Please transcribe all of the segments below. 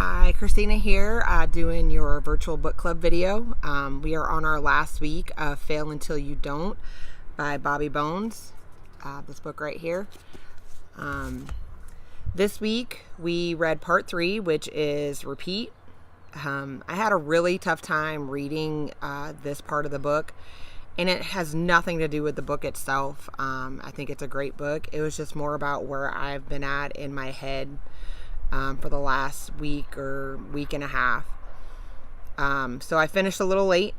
Hi, Christina here, doing your virtual book club video. We are on our last week of Fail Until You Don't by Bobby Bones, this book right here. This week we read part 3, which is Repeat. I had a really tough time reading this part of the book, and it has nothing to do with the book itself. I think it's a great book. It was just more about where I've been at in my head for the last week or week and a half. So I finished a little late,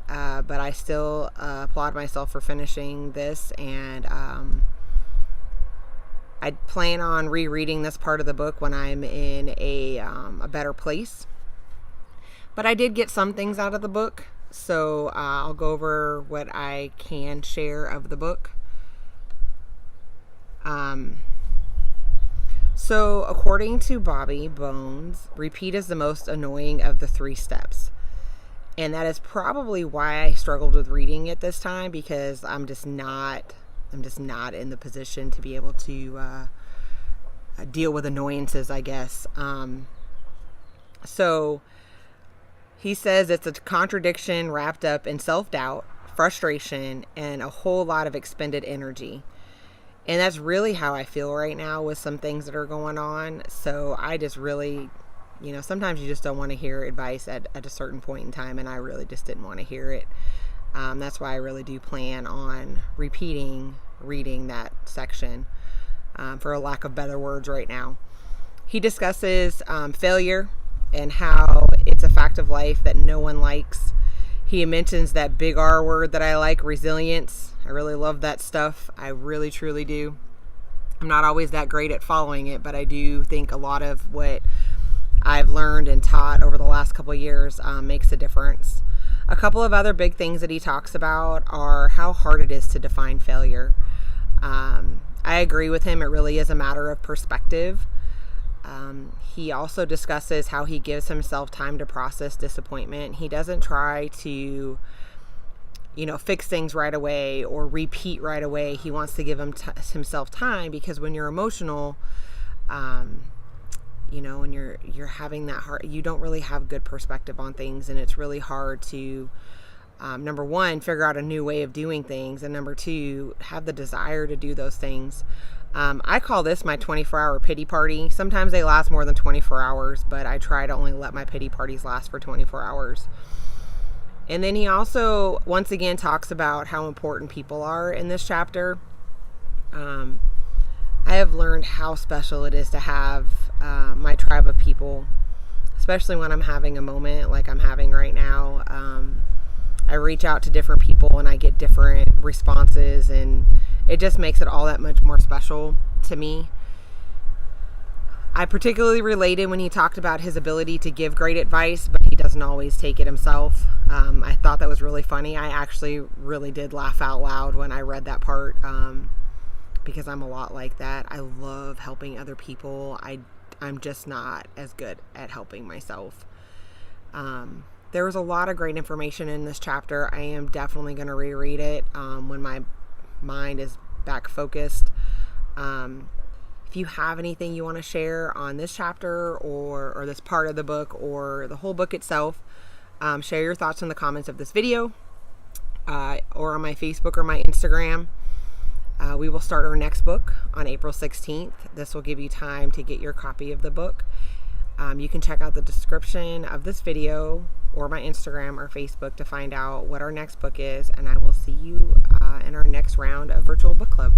but I still applaud myself for finishing this, and I plan on rereading this part of the book when I'm in a better place. But I did get some things out of the book, so I'll go over what I can share of the book. So according to Bobby Bones, repeat is the most annoying of the 3 steps. And that is probably why I struggled with reading it this time, because I'm just not in the position to be able to deal with annoyances, I guess. So he says it's a contradiction wrapped up in self-doubt, frustration, and a whole lot of expended energy. And that's really how I feel right now with some things that are going on. So I just really, sometimes you just don't want to hear advice at a certain point in time, and I really just didn't want to hear it. That's why I really do plan on reading that section, for a lack of better words right now. He discusses failure and how it's a fact of life that no one likes. He mentions that big R word that I like, resilience. I really love that stuff. I really, truly do. I'm not always that great at following it, but I do think a lot of what I've learned and taught over the last couple of years makes a difference. A couple of other big things that he talks about are how hard it is to define failure. I agree with him. It really is a matter of perspective. He also discusses how he gives himself time to process disappointment. He doesn't try to, fix things right away or repeat right away. He wants to give himself time, because when you're emotional, when you're having that heart, you don't really have good perspective on things, and it's really hard to, number one, figure out a new way of doing things, and number two, have the desire to do those things. I call this my 24-hour pity party. Sometimes they last more than 24 hours, but I try to only let my pity parties last for 24 hours. And then he also, once again, talks about how important people are in this chapter. I have learned how special it is to have my tribe of people, especially when I'm having a moment like I'm having right now. I reach out to different people and I get different responses, and it just makes it all that much more special to me. I particularly related when he talked about his ability to give great advice, but he doesn't always take it himself. I thought that was really funny. I actually really did laugh out loud when I read that part, because I'm a lot like that. I love helping other people. I'm just not as good at helping myself. There was a lot of great information in this chapter. I am definitely going to reread it when my mind is back focused. If you have anything you want to share on this chapter or this part of the book or the whole book itself, share your thoughts in the comments of this video, or on my Facebook or my Instagram. We will start our next book on April 16th. This will give you time to get your copy of the book. You can check out the description of this video or my Instagram or Facebook to find out what our next book is, and I will see you in our next round of Virtual Book Club.